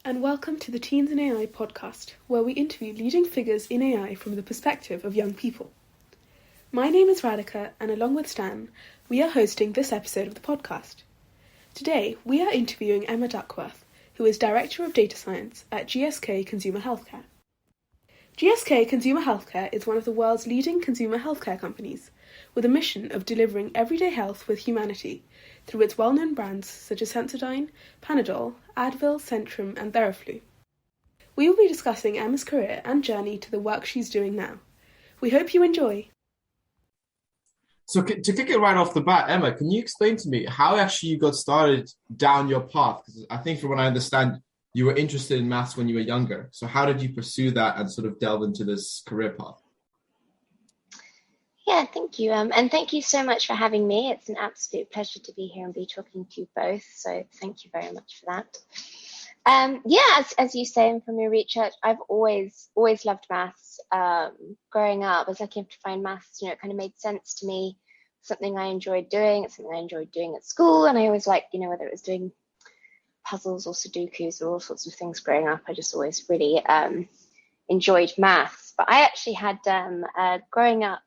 and welcome to the Teens in AI podcast, where we interview leading figures in AI from the perspective of young people. My name is Radhika, and along with Stan, we are hosting this episode of the podcast. Today, we are interviewing Emma Duckworth, who is Director of Data Science at GSK Consumer Healthcare. GSK Consumer Healthcare is one of the world's leading consumer healthcare companies, with a mission of delivering everyday health with humanity through its well-known brands such as Sensodyne, Panadol, Advil, Centrum and Theraflu. We will be discussing Emma's career and journey to the work she's doing now. We hope you enjoy. So to kick it right off the bat, Emma, can you explain to me how actually you got started down your path? Because I think from what I understand, you were interested in maths when you were younger. So how did you pursue that and sort of delve into this career path? Yeah, thank you. And thank you so much for having me. It's an absolute pleasure to be here and be talking to you both. So thank you very much for that. As you say from your research, I've always loved maths. Growing up, I was lucky enough to find maths, it kind of made sense to me. Something I enjoyed doing. It's something I enjoyed doing at school. And I always liked, whether it was doing puzzles or Sudokus or all sorts of things growing up, I just always really enjoyed maths. But I actually had, growing up,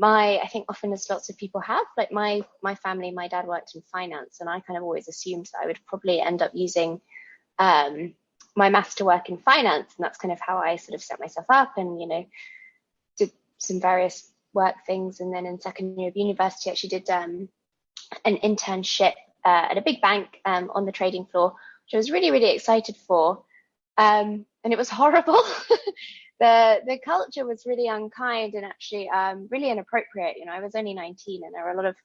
I think often as lots of people have, like my family, my dad worked in finance, and I kind of always assumed that I would probably end up using my maths to work in finance, and that's kind of how I sort of set myself up and, did some various work things. And then in second year of university, I actually did an internship at a big bank on the trading floor, which I was really, really excited for. And it was horrible. The culture was really unkind and actually really inappropriate. I was only 19 and there were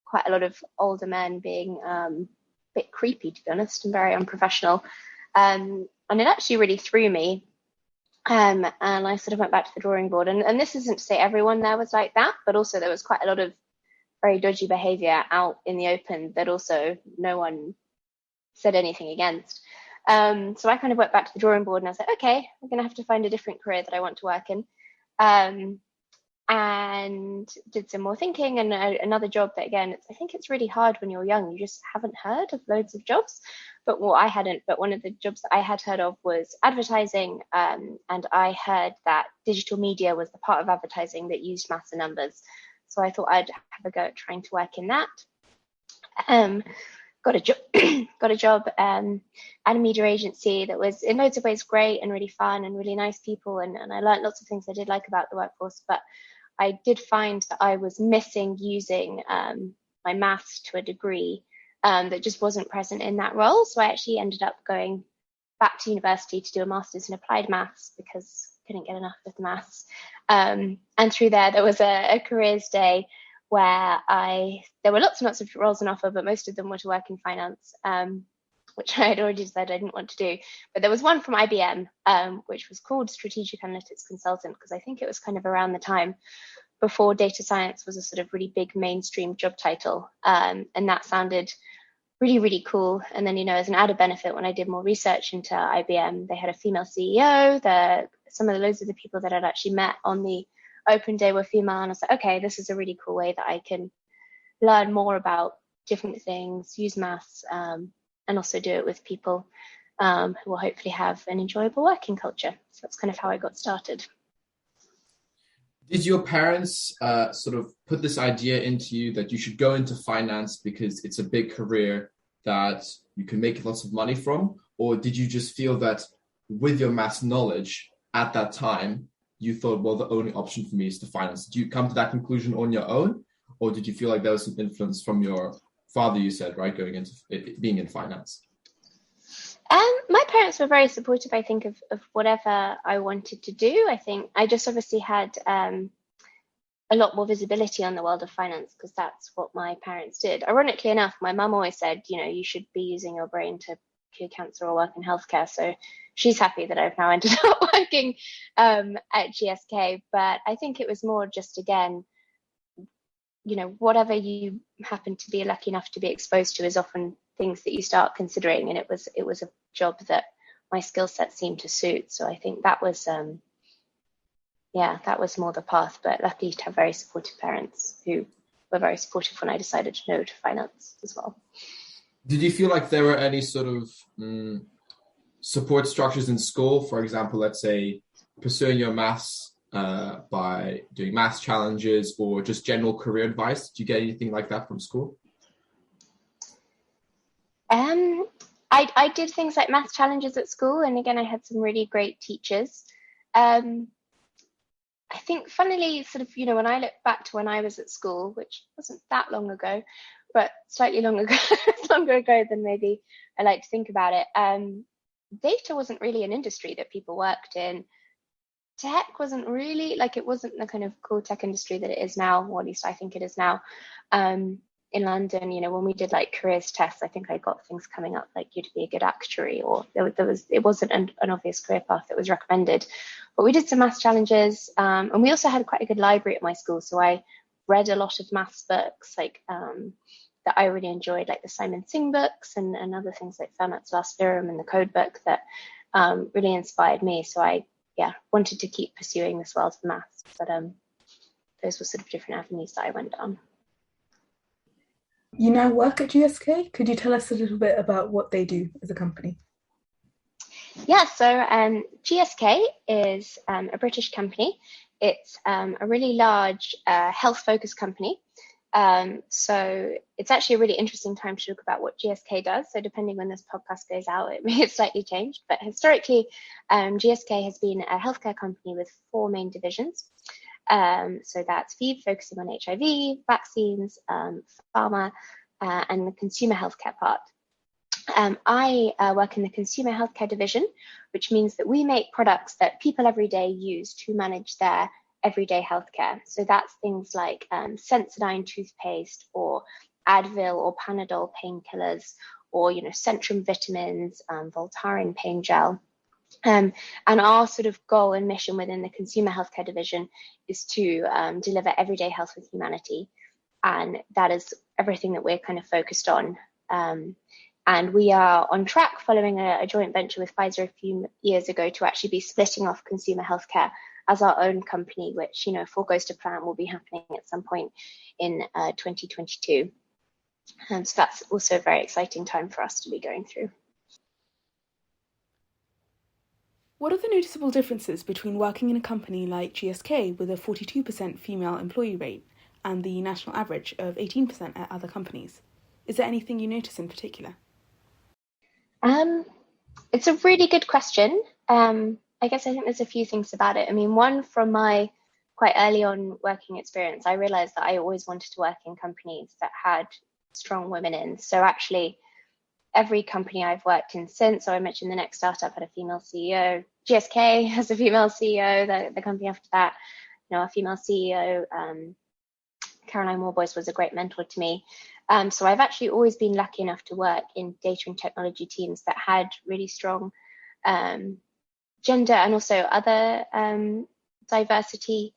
quite a lot of older men being a bit creepy, to be honest, and very unprofessional. And it actually really threw me. And I sort of went back to the drawing board. And this isn't to say everyone there was like that, but also there was quite a lot of very dodgy behavior out in the open that also no one said anything against. So I kind of went back to the drawing board and I was like, okay, I'm going to have to find a different career that I want to work in. And did some more thinking, and another job that, again, I think it's really hard when you're young. You just haven't heard of loads of jobs. But I hadn't. But one of the jobs that I had heard of was advertising. And I heard that digital media was the part of advertising that used maths and numbers. So I thought I'd have a go at trying to work in that. Got a job at a media agency that was in loads of ways great and really fun and really nice people, and I learned lots of things I did like about the workforce. But I did find that I was missing using my maths to a degree that just wasn't present in that role. So I actually ended up going back to university to do a master's in applied maths because I couldn't get enough of the maths. And through there was a careers day where there were lots and lots of roles on offer, but most of them were to work in finance, which I had already decided I didn't want to do. But there was one from IBM, which was called Strategic Analytics Consultant, because I think it was kind of around the time before data science was a sort of really big mainstream job title. And that sounded really, really cool. And then, as an added benefit, when I did more research into IBM, they had a female CEO. Loads of the people that I'd actually met on the open day were female, and I was like, okay, this is a really cool way that I can learn more about different things, use maths, and also do it with people who will hopefully have an enjoyable working culture. So that's kind of how I got started. Did your parents sort of put this idea into you that you should go into finance because it's a big career that you can make lots of money from? Or did you just feel that with your maths knowledge at that time, you thought, well, the only option for me is to finance? Did you come to that conclusion on your own? Or did you feel like there was some influence from your father, you said, right, going into being in finance? My parents were very supportive, I think, of whatever I wanted to do. I think I just obviously had a lot more visibility on the world of finance because that's what my parents did. Ironically enough, my mum always said, you should be using your brain to cure cancer or work in healthcare. So she's happy that I've now ended up working at GSK. But I think it was more just, again, whatever you happen to be lucky enough to be exposed to is often things that you start considering. And it was a job that my skill set seemed to suit. So I think that was, that was more the path. But lucky to have very supportive parents who were very supportive when I decided to go to finance as well. Did you feel like there were any sort of support structures in school? For example, let's say pursuing your maths by doing maths challenges or just general career advice. Do you get anything like that from school? I did things like maths challenges at school, and again, I had some really great teachers. I think, funnily, sort of, when I look back to when I was at school, which wasn't that long ago, but slightly longer ago than maybe I like to think about it, data wasn't really an industry that people worked in. Tech wasn't really, it wasn't the kind of cool tech industry that it is now, or at least I think it is now. In London, when we did careers tests, I think I got things coming up like you'd be a good actuary, or it wasn't an obvious career path that was recommended. But we did some maths challenges, and we also had quite a good library at my school, so I read a lot of maths books that I really enjoyed, like the Simon Singh books and other things like Fermat's Last Theorem and the Code book that really inspired me. So I wanted to keep pursuing this world of maths, but those were sort of different avenues that I went down. You now work at GSK. Could you tell us a little bit about what they do as a company? Yeah, so GSK is a British company. It's a really large health-focused company. So it's actually a really interesting time to talk about what GSK does. So depending when this podcast goes out, it may have slightly changed. But historically, GSK has been a healthcare company with 4 main divisions. So that's feed, focusing on HIV, vaccines, pharma, and the consumer healthcare part. I work in the consumer healthcare division, which means that we make products that people every day use to manage their everyday healthcare. So that's things like Sensodyne toothpaste, or Advil or Panadol painkillers, or Centrum vitamins, Voltaren pain gel. And our sort of goal and mission within the consumer healthcare division is to deliver everyday health with humanity. And that is everything that we're kind of focused on. And we are on track following a joint venture with Pfizer a few years ago to actually be splitting off consumer healthcare as our own company, which, if all goes to plan, will be happening at some point in 2022. And so that's also a very exciting time for us to be going through. What are the noticeable differences between working in a company like GSK with a 42% female employee rate and the national average of 18% at other companies? Is there anything you notice in particular? It's a really good question. I guess I think there's a few things about it. I mean, one, from my quite early on working experience, I realized that I always wanted to work in companies that had strong women in. So actually, every company I've worked in since, so I mentioned the next startup had a female CEO, GSK has a female CEO, the company after that, a female CEO, Caroline Warboys was a great mentor to me. So I've actually always been lucky enough to work in data and technology teams that had really strong gender and also other diversity,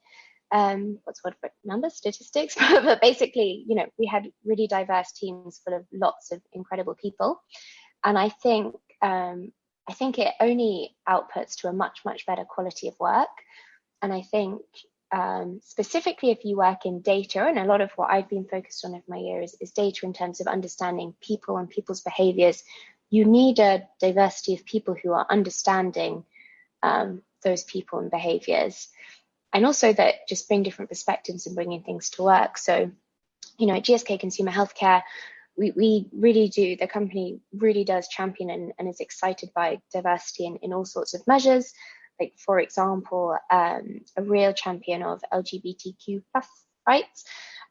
statistics, but basically, we had really diverse teams full of lots of incredible people. And I think it only outputs to a much, much better quality of work. And I think specifically if you work in data, and a lot of what I've been focused on over my years is data in terms of understanding people and people's behaviors, you need a diversity of people who are understanding those people and behaviors. And also that just bring different perspectives and bringing things to work. So, at GSK Consumer Healthcare, we really do, the company really does champion and is excited by diversity in all sorts of measures. Like, for example, a real champion of LGBTQ plus rights,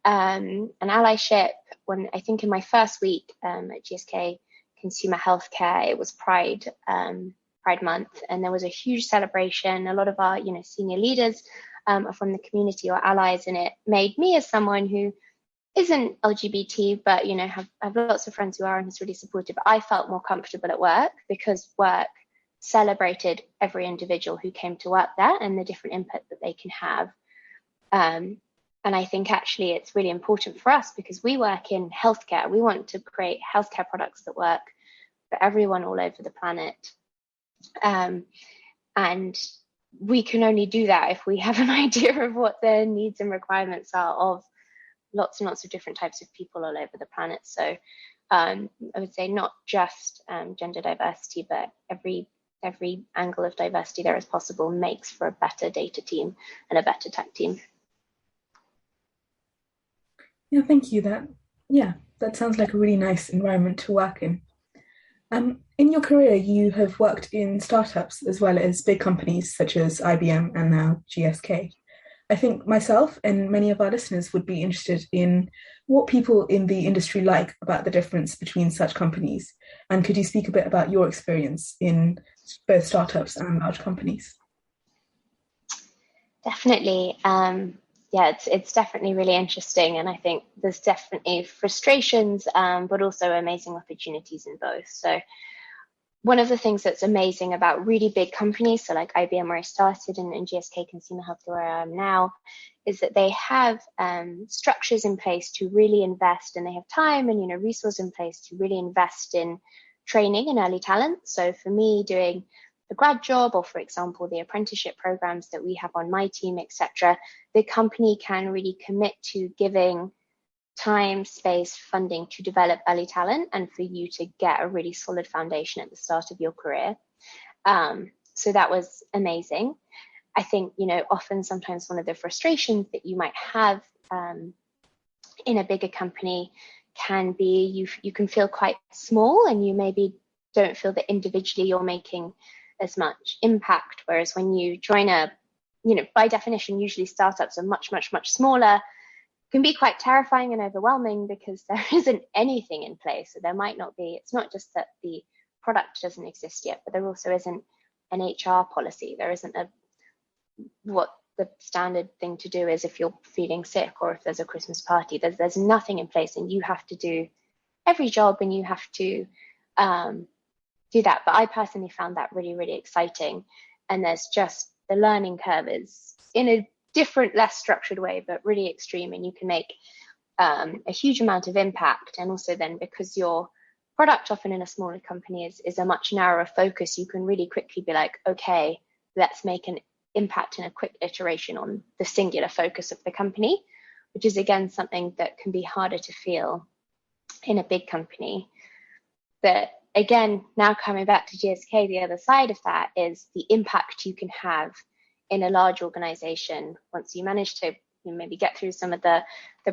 and allyship. When I think in my first week at GSK Consumer Healthcare, it was Pride Month, and there was a huge celebration. A lot of our senior leaders are from the community or allies, and it made me, as someone who isn't LGBT but have lots of friends who are and who's really supportive, I felt more comfortable at work because work celebrated every individual who came to work there and the different input that they can have. And I think actually it's really important for us because we work in healthcare. We want to create healthcare products that work for everyone all over the planet. And we can only do that if we have an idea of what the needs and requirements are of lots and lots of different types of people all over the planet. So I would say not just gender diversity, but every every angle of diversity there is possible makes for a better data team and a better tech team. Yeah, thank you. That sounds like a really nice environment to work in. In your career, you have worked in startups as well as big companies such as IBM and now GSK. I think myself and many of our listeners would be interested in what people in the industry like about the difference between such companies. And could you speak a bit about your experience in both startups and large companies? Definitely. It's definitely really interesting. And I think there's definitely frustrations, but also amazing opportunities in both. So one of the things that's amazing about really big companies, so like IBM where I started and GSK Consumer Healthcare where I am now, is that they have structures in place to really invest, and they have time and resources in place to really invest in training and early talent. So for me, doing the grad job, or for example, the apprenticeship programs that we have on my team, etc., the company can really commit to giving time, space, funding to develop early talent and for you to get a really solid foundation at the start of your career. So that was amazing. I think, often sometimes one of the frustrations that you might have in a bigger company can be you can feel quite small, and you maybe don't feel that individually you're making as much impact. Whereas when you join by definition, usually startups are much, much, much smaller, can be quite terrifying and overwhelming because there isn't anything in place. So there might not be, it's not just that the product doesn't exist yet, but there also isn't an HR policy. There isn't what the standard thing to do is if you're feeling sick or if there's a Christmas party. There's nothing in place, and you have to do every job and you have to do that. But I personally found that really, really exciting. And there's just the learning curve is in a different, less structured way, but really extreme, and you can make a huge amount of impact. And also then, because your product often in a smaller company is a much narrower focus, you can really quickly be like, okay, let's make an impact in a quick iteration on the singular focus of the company, which is again something that can be harder to feel in a big company. But again, now coming back to GSK, the other side of that is the impact you can have in a large organization once you manage to maybe get through some of the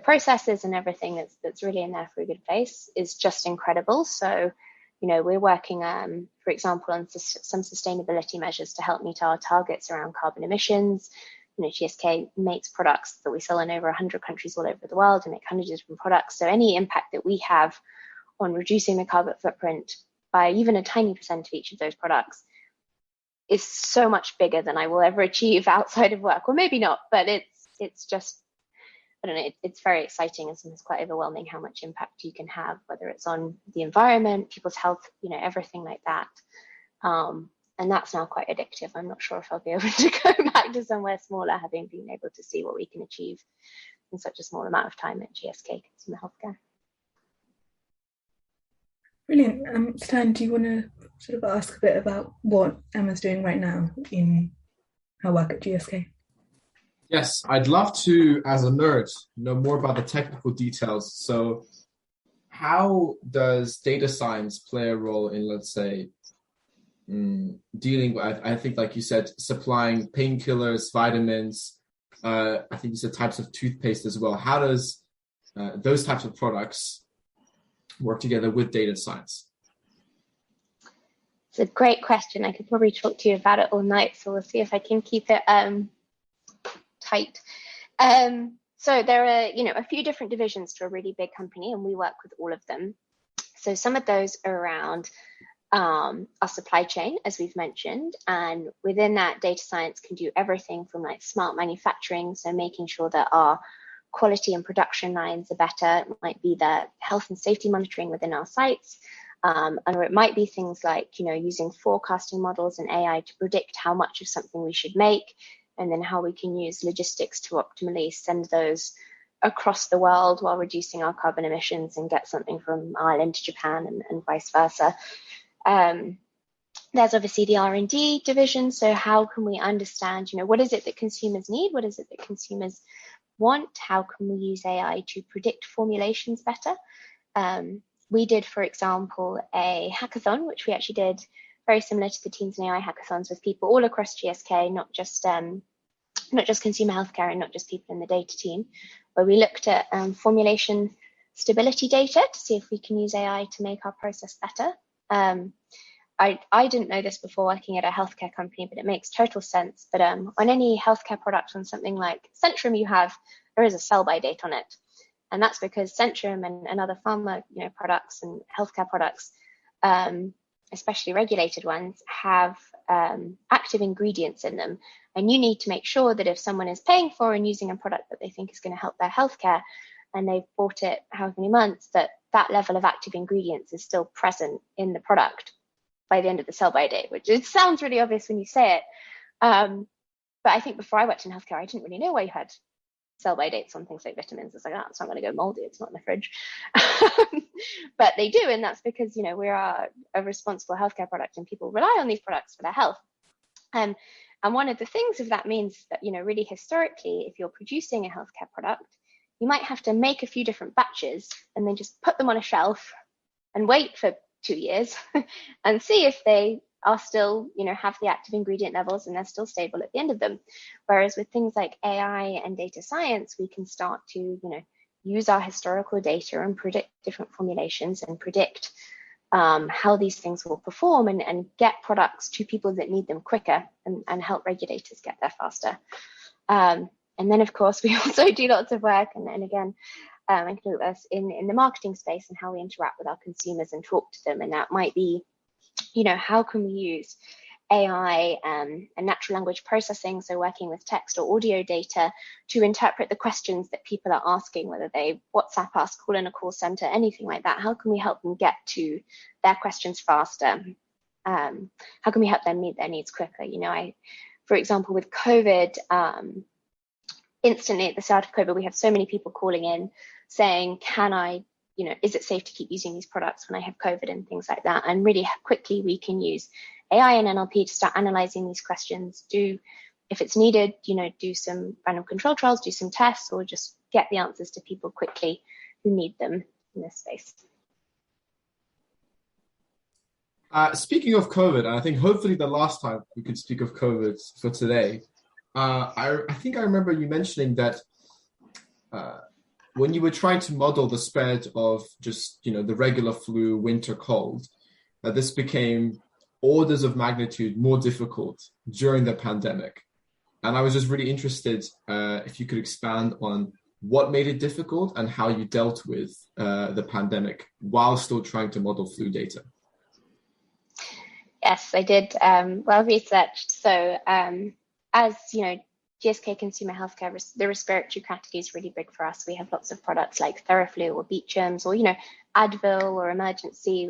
processes and everything that's really in there for a good place is just incredible. So, we're working, for example, on some sustainability measures to help meet our targets around carbon emissions. GSK makes products that we sell in over 100 countries all over the world and make hundreds of different products. So any impact that we have on reducing the carbon footprint by even a tiny percent of each of those products is so much bigger than I will ever achieve outside of work. Or maybe not, but it's just, I don't know, it's very exciting and sometimes quite overwhelming how much impact you can have, whether it's on the environment, people's health, everything like that. And that's now quite addictive. I'm not sure if I'll be able to go back to somewhere smaller, having been able to see what we can achieve in such a small amount of time at GSK Consumer Healthcare. Brilliant. Stan, do you want to sort of ask a bit about what Emma's doing right now in her work at GSK? Yes, I'd love to, as a nerd, know more about the technical details. So how does data science play a role in, let's say, dealing with, I think, like you said, supplying painkillers, vitamins, I think you said types of toothpaste as well. How does those types of products work together with data science? It's a great question. I could probably talk to you about it all night, so we'll see if I can keep it tight. So there are, a few different divisions to a really big company, and we work with all of them. So some of those are around our supply chain, as we've mentioned, and within that, data science can do everything from like smart manufacturing, so making sure that our quality and production lines are better. It might be the health and safety monitoring within our sites, or it might be things like, using forecasting models and AI to predict how much of something we should make, and then how we can use logistics to optimally send those across the world while reducing our carbon emissions and get something from Ireland to Japan and vice versa. There's obviously the R&D division. So how can we understand, what is it that consumers need? What is it that consumers want? How can we use AI to predict formulations better? We did, for example, a hackathon, which we actually did very similar to the Teens and AI hackathons with people all across GSK, not just consumer healthcare and not just people in the data team, where we looked at formulation stability data to see if we can use AI to make our process better. I didn't know this before working at a healthcare company, but it makes total sense. But on any healthcare product, on something like Centrum, there is a sell-by date on it. And that's because Centrum and other pharma products and healthcare products, especially regulated ones, have active ingredients in them. And you need to make sure that if someone is paying for and using a product that they think is going to help their healthcare, and they've bought it however many months, that level of active ingredients is still present in the product by the end of the sell-by date, which it sounds really obvious when you say it. But I think before I worked in healthcare, I didn't really know why you had sell-by dates on things like vitamins. It's like, oh, it's not going to go moldy. It's not in the fridge. But they do, and that's because, we are a responsible healthcare product and people rely on these products for their health. And one of the things if that means that, really historically, if you're producing a healthcare product, you might have to make a few different batches and then just put them on a shelf and wait for 2 years and see if they are still, have the active ingredient levels and they're still stable at the end of them. Whereas with things like AI and data science, we can start to, use our historical data and predict different formulations and predict how these things will perform and get products to people that need them quicker and help regulators get there faster. And then, of course, we also do lots of work, and again, include us in the marketing space and how we interact with our consumers and talk to them. And that might be, how can we use AI and natural language processing, so working with text or audio data to interpret the questions that people are asking, whether they WhatsApp us, call in a call center, anything like that. How can we help them get to their questions faster? How can we help them meet their needs quicker? For example, with COVID, instantly at the start of COVID, we had so many people calling in saying, is it safe to keep using these products when I have COVID and things like that? And really quickly we can use AI and NLP to start analyzing these questions, if it's needed, do some random control trials, do some tests, or just get the answers to people quickly who need them in this space. Speaking of COVID, and I think hopefully the last time we could speak of COVID for today, I think I remember you mentioning that when you were trying to model the spread of just, the regular flu, winter cold, this became orders of magnitude more difficult during the pandemic. And I was just really interested if you could expand on what made it difficult and how you dealt with the pandemic while still trying to model flu data. Yes, I did well researched. So as GSK Consumer Healthcare, the respiratory category is really big for us. We have lots of products like Theraflu or Beechams or, Advil or Emergency,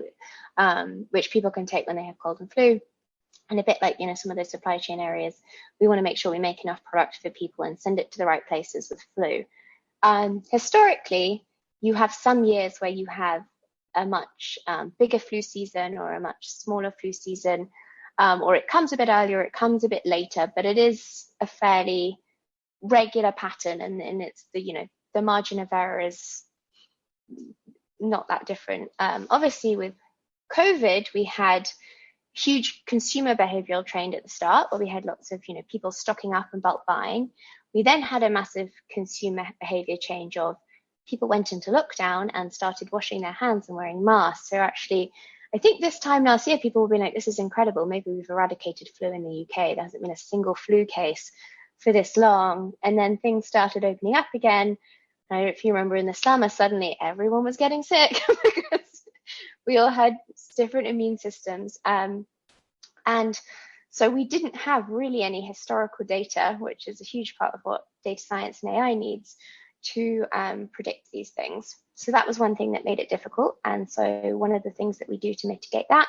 which people can take when they have cold and flu. And a bit like, some of those supply chain areas, we want to make sure we make enough product for people and send it to the right places with flu. Historically, you have some years where you have a much bigger flu season or a much smaller flu season, or it comes a bit earlier, it comes a bit later, but it is a fairly regular pattern, and it's the margin of error is not that different. Obviously, with COVID, we had huge consumer behavioral trend at the start, where we had lots of people stocking up and bulk buying. We then had a massive consumer behavior change of people went into lockdown and started washing their hands and wearing masks. So actually, I think this time last year, people will be like, this is incredible. Maybe we've eradicated flu in the UK. There hasn't been a single flu case for this long. And then things started opening up again. And if you remember in the summer, suddenly everyone was getting sick because we all had different immune systems. And so we didn't have really any historical data, which is a huge part of what data science and AI needs to predict these things. So that was one thing that made it difficult. And so one of the things that we do to mitigate that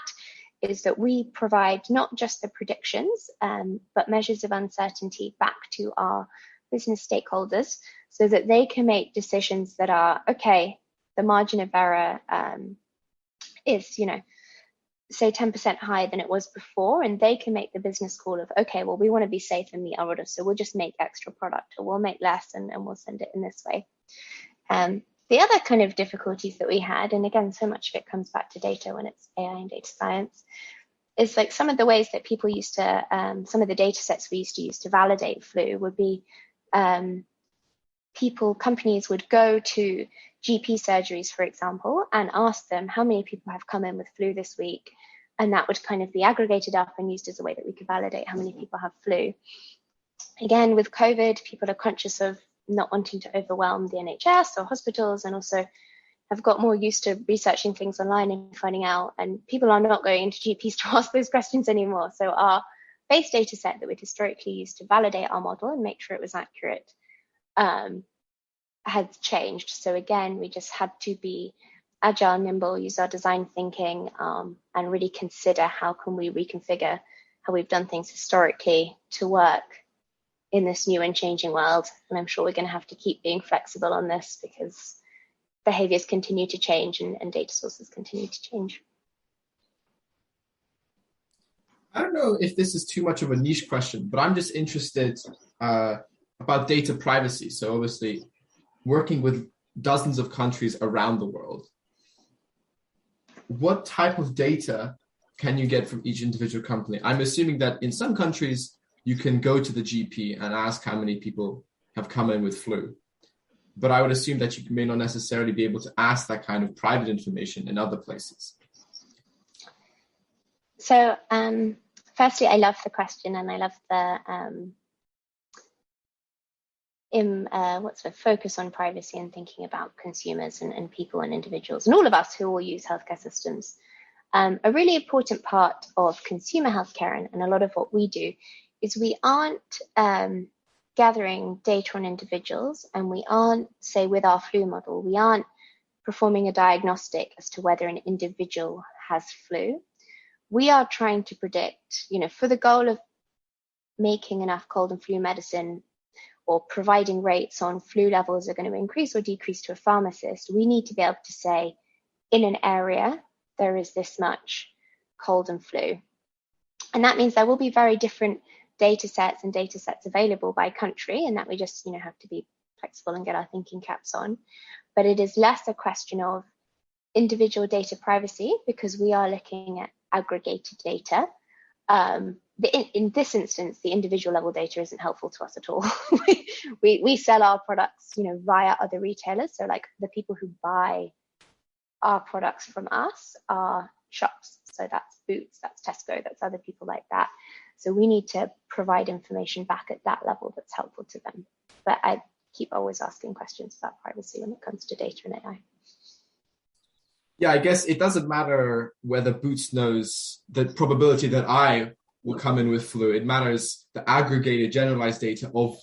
is that we provide not just the predictions, but measures of uncertainty back to our business stakeholders so that they can make decisions that are, okay, the margin of error is, say 10% higher than it was before, and they can make the business call of, okay, well, we want to be safe and meet our orders, so we'll just make extra product, or we'll make less and we'll send it in this way. The other kind of difficulties that we had, and again, so much of it comes back to data when it's AI and data science, is like some of the ways that people used to, some of the data sets we used to use to validate flu would be companies would go to GP surgeries, for example, and ask them how many people have come in with flu this week. And that would kind of be aggregated up and used as a way that we could validate how many people have flu. Again, with COVID, people are conscious of not wanting to overwhelm the NHS or hospitals, and also have got more used to researching things online and finding out. And people are not going into GPs to ask those questions anymore. So our base data set that we'd historically used to validate our model and make sure it was accurate has changed. So again, we just had to be agile, nimble, use our design thinking, and really consider how can we reconfigure how we've done things historically to work in this new and changing world. And I'm sure we're going to have to keep being flexible on this because behaviors continue to change and data sources continue to change. I don't know if this is too much of a niche question, but I'm just interested about data privacy. So obviously working with dozens of countries around the world, what type of data can you get from each individual company? I'm assuming that in some countries, you can go to the GP and ask how many people have come in with flu. But I would assume that you may not necessarily be able to ask that kind of private information in other places. So firstly, I love the question, and I love the focus on privacy and thinking about consumers and people and individuals and all of us who all use healthcare systems. A really important part of consumer healthcare and a lot of what we do is we aren't gathering data on individuals, and we aren't, say with our flu model, we aren't performing a diagnostic as to whether an individual has flu. We are trying to predict, for the goal of making enough cold and flu medicine or providing rates on flu levels are going to increase or decrease to a pharmacist, we need to be able to say, in an area, there is this much cold and flu. And that means there will be very different data sets available by country, and that we just, have to be flexible and get our thinking caps on. But it is less a question of individual data privacy because we are looking at aggregated data. In this instance, the individual level data isn't helpful to us at all. we sell our products, via other retailers. So like the people who buy our products from us are shops. So that's Boots, that's Tesco, that's other people like that. So we need to provide information back at that level that's helpful to them. But I keep always asking questions about privacy when it comes to data and AI. Yeah, I guess it doesn't matter whether Boots knows the probability that I will come in with flu. It matters the aggregated, generalized data of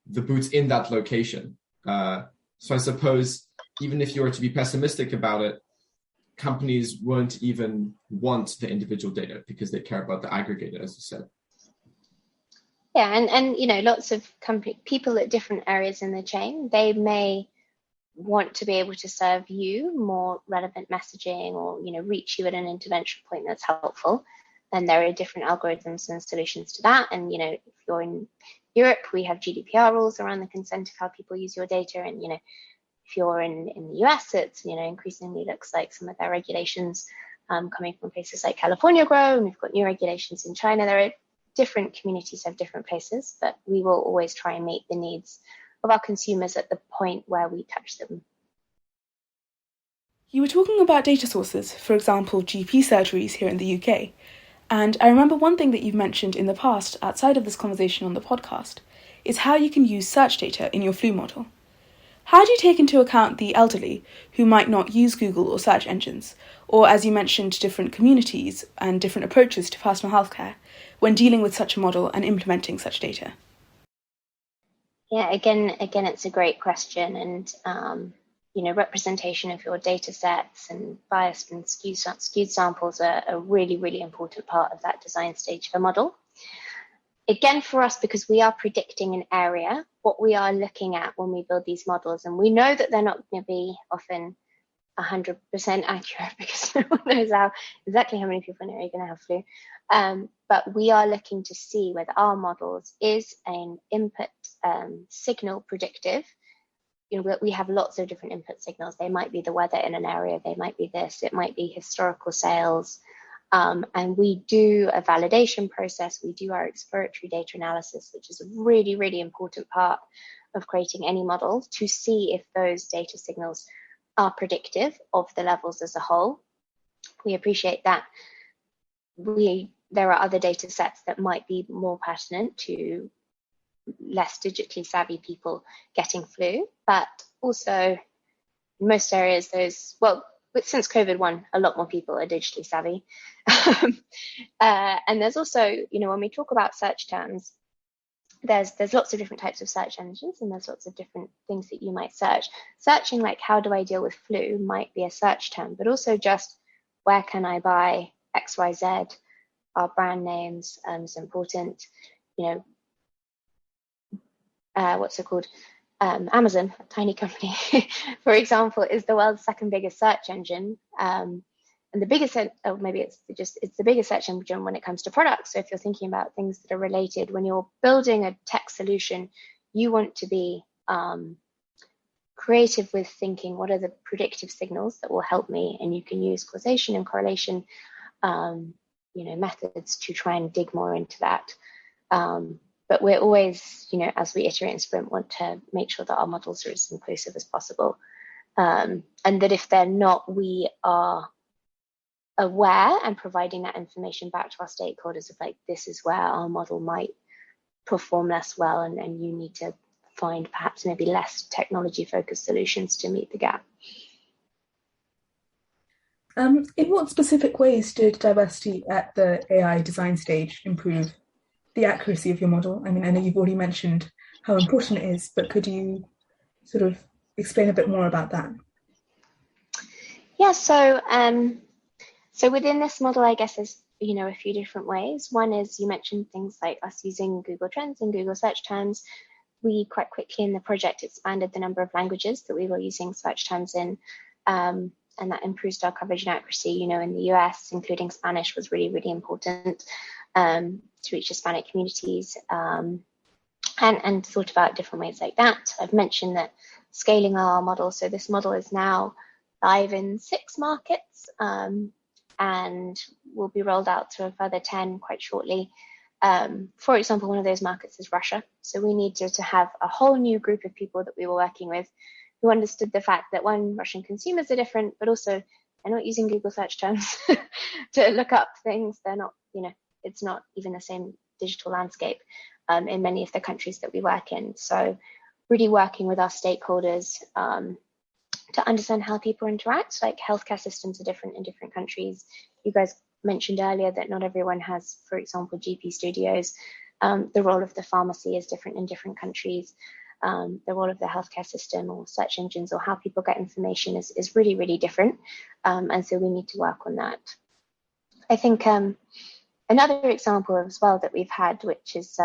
the Boots in that location. So I suppose even if you were to be pessimistic about it, companies won't even want the individual data because they care about the aggregated, as you said. Yeah, and lots of people at different areas in the chain, they may want to be able to serve you more relevant messaging or, reach you at an intervention point that's helpful. And there are different algorithms and solutions to that. And, if you're in Europe, we have GDPR rules around the consent of how people use your data. And, if you're in the US, it's, increasingly looks like some of their regulations coming from places like California grow, and we've got new regulations in China. There are different communities have different places, but we will always try and meet the needs of our consumers at the point where we touch them. You were talking about data sources, for example, GP surgeries here in the UK. And I remember one thing that you've mentioned in the past, outside of this conversation on the podcast, is how you can use search data in your flu model. How do you take into account the elderly who might not use Google or search engines, or as you mentioned, different communities and different approaches to personal healthcare when dealing with such a model and implementing such data? Yeah, again, it's a great question, and representation of your data sets and biased and skewed samples are a really, really important part of that design stage of a model. Again, for us, because we are predicting an area, what we are looking at when we build these models, and we know that they're not going to be often 100% accurate because no one knows exactly how many people are going to have flu. But we are looking to see whether our models is an input signal predictive. We have lots of different input signals. They might be the weather in an area. They might be this. It might be historical sales. And we do a validation process. We do our exploratory data analysis, which is a really, really important part of creating any model to see if those data signals are predictive of the levels as a whole. We appreciate that there are other data sets that might be more pertinent to less digitally savvy people getting flu, but also in most areas since COVID-1, a lot more people are digitally savvy. And there's also, when we talk about search terms, there's lots of different types of search engines, and there's lots of different things that you might search. Searching like, how do I deal with flu, might be a search term, but also just where can I buy XYZ, our brand names is important. What's it called? Amazon, a tiny company, for example, is the world's second biggest search engine. And the biggest, it's the biggest search engine when it comes to products. So if you're thinking about things that are related, when you're building a tech solution, you want to be creative with thinking, what are the predictive signals that will help me? And you can use causation and correlation, methods to try and dig more into that. But we're always, as we iterate and sprint, want to make sure that our models are as inclusive as possible. And that if they're not, we are aware and providing that information back to our stakeholders of like, this is where our model might perform less well, and you need to find perhaps maybe less technology focused solutions to meet the gap. In what specific ways did diversity at the AI design stage improve the accuracy of your model? I mean, I know you've already mentioned how important it is, but could you sort of explain a bit more about that? Yeah, so within this model, I guess there's a few different ways. One is, you mentioned things like us using Google Trends and Google search terms. We quite quickly in the project expanded the number of languages that we were using search terms in, and that improves our coverage and accuracy. In the US, including Spanish was really, really important to reach Hispanic communities, and thought about different ways like that. I've mentioned that scaling our model. So this model is now live in 6 markets, and will be rolled out to a further 10 quite shortly. For example, one of those markets is Russia. So we needed to have a whole new group of people that we were working with who understood the fact that, one, Russian consumers are different, but also they're not using Google search terms to look up things. They're not, it's not even the same digital landscape in many of the countries that we work in. So really working with our stakeholders to understand how people interact. Like, healthcare systems are different in different countries. You guys mentioned earlier that not everyone has, for example, GP studios. The role of the pharmacy is different in different countries. The role of the healthcare system or search engines or how people get information is really, really different. And so we need to work on that. I think another example as well that we've had, which is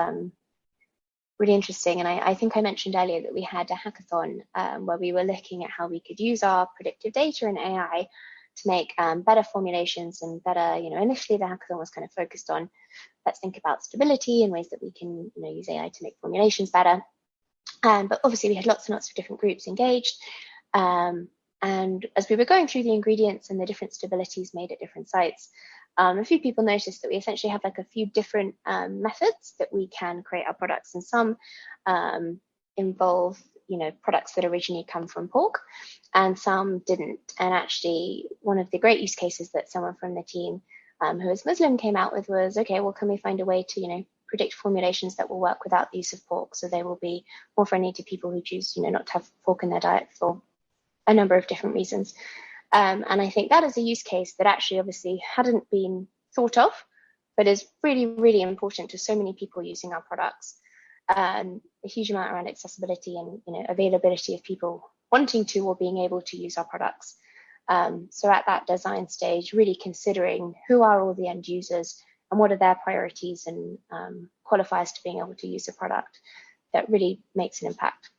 really interesting, and I think I mentioned earlier that we had a hackathon where we were looking at how we could use our predictive data and AI to make better formulations and better, initially the hackathon was kind of focused on, let's think about stability and ways that we can, use AI to make formulations better. But obviously we had lots and lots of different groups engaged. And as we were going through the ingredients and the different stabilities made at different sites, a few people noticed that we essentially have like a few different methods that we can create our products, and some involve products that originally come from pork, and some didn't. And actually, one of the great use cases that someone from the team who is Muslim came out with was, okay, well, can we find a way to predict formulations that will work without the use of pork, so they will be more friendly to people who choose not to have pork in their diet for a number of different reasons. And I think that is a use case that actually obviously hadn't been thought of, but is really, really important to so many people using our products. A huge amount around accessibility and availability of people wanting to or being able to use our products. So at that design stage, really considering who are all the end users and what are their priorities and qualifiers to being able to use the product, that really makes an impact.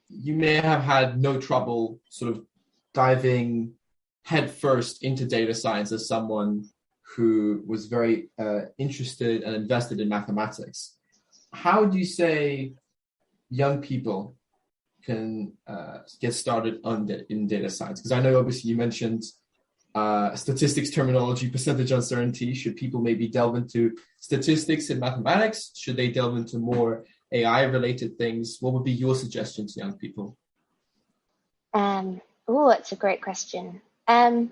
You may have had no trouble sort of diving headfirst into data science as someone who was very interested and invested in mathematics. How do you say young people can get started in data science? Because I know obviously you mentioned statistics terminology, percentage uncertainty? Should people maybe delve into statistics and mathematics? Should they delve into more AI-related things? What would be your suggestion to young people? It's a great question. The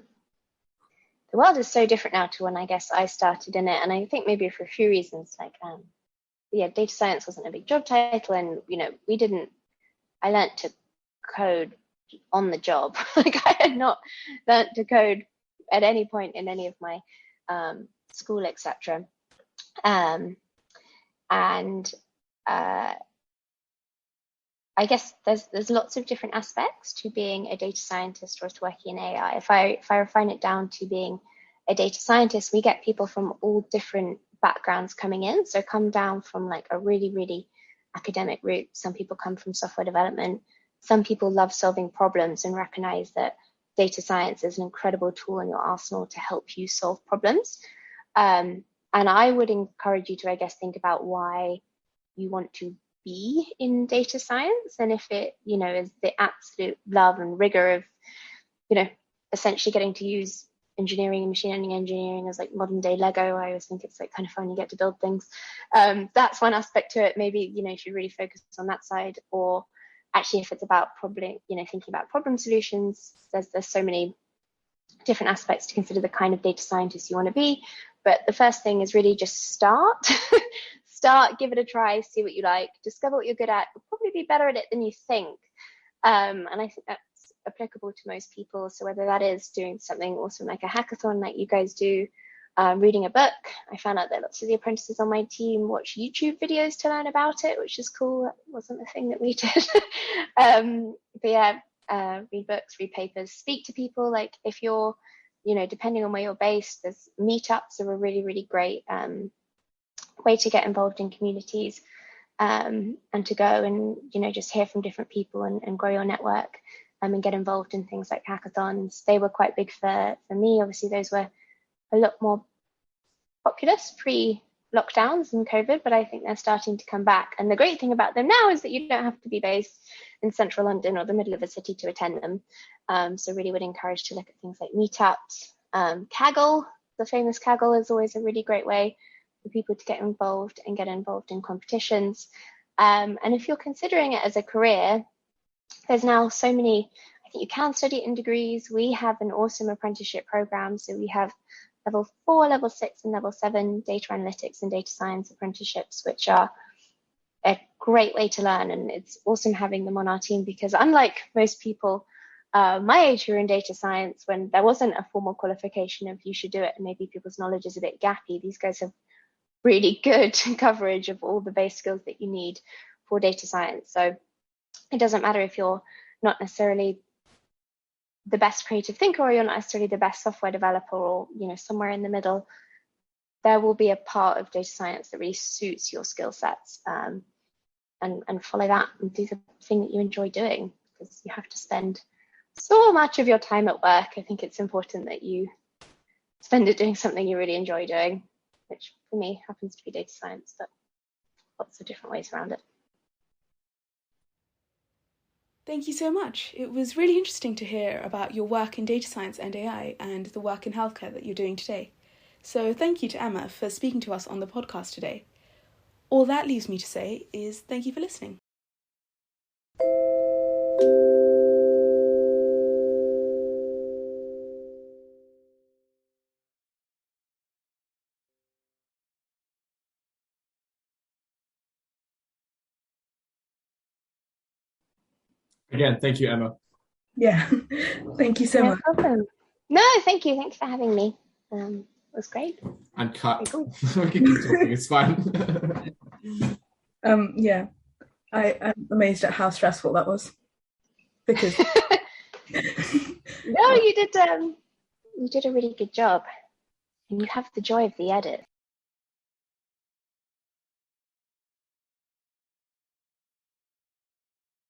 world is so different now to when I guess I started in it, and I think maybe for a few reasons. Like, data science wasn't a big job title, and I learned to code on the job. Like, I had not learned to code at any point in any of my school, etc. I guess there's lots of different aspects to being a data scientist or to working in AI. If I refine it down to being a data scientist, we get people from all different backgrounds coming in. So come down from like a really, really academic route. Some people come from software development. Some people love solving problems and recognize that data science is an incredible tool in your arsenal to help you solve problems. And I would encourage you to, I guess, think about why you want to be in data science, and if it is the absolute love and rigor of essentially getting to use engineering and machine learning engineering as like modern day Lego. I always think it's like kind of fun, you get to build things. That's one aspect to it. Maybe you should really focus on that side. Or actually, if it's about probably thinking about problem solutions, there's so many different aspects to consider the kind of data scientist you want to be. But the first thing is really just start. Give it a try, see what you like, discover what you're good at. You'll probably be better at it than you think. And I think that's applicable to most people. So whether that is doing something awesome like a hackathon like you guys do, reading a book. I found out that lots of the apprentices on my team watch YouTube videos to learn about it, which is cool. That wasn't a thing that we did. Read books, read papers, speak to people. Like if you're, depending on where you're based, there's meetups are a really, really great way to get involved in communities, and to go and just hear from different people and grow your network, and get involved in things like hackathons. They were quite big for me. Obviously those were a lot more populous pre-lockdowns and COVID, but I think they're starting to come back. And the great thing about them now is that you don't have to be based in central London or the middle of a city to attend them. So really would encourage to look at things like meetups. Kaggle, the famous Kaggle, is always a really great way for people to get involved in competitions. And if you're considering it as a career, there's now so many, I think you can study it in degrees. We have an awesome apprenticeship program. So we have level 4, level 6 and level 7 data analytics and data science apprenticeships, which are a great way to learn. And it's awesome having them on our team because unlike most people my age who are in data science, when there wasn't a formal qualification of you should do it and maybe people's knowledge is a bit gappy, these guys have really good coverage of all the base skills that you need for data science. So it doesn't matter if you're not necessarily the best creative thinker or you're not necessarily the best software developer or somewhere in the middle. There will be a part of data science that really suits your skill sets, and follow that and do the thing that you enjoy doing, because you have to spend so much of your time at work. I think it's important that you spend it doing something you really enjoy doing, which for me happens to be data science, but lots of different ways around it. Thank you so much. It was really interesting to hear about your work in data science and AI and the work in healthcare that you're doing today. So thank you to Emma for speaking to us on the podcast today. All that leaves me to say is thank you for listening. Again, thank you, Emma. Yeah, thank you so much. No problem. No, thank you. Thanks for having me. It was great. And cut. Cool. We can keep talking, it's fine. Yeah, I'm amazed at how stressful that was. Because No, you did a really good job, and you have the joy of the edit.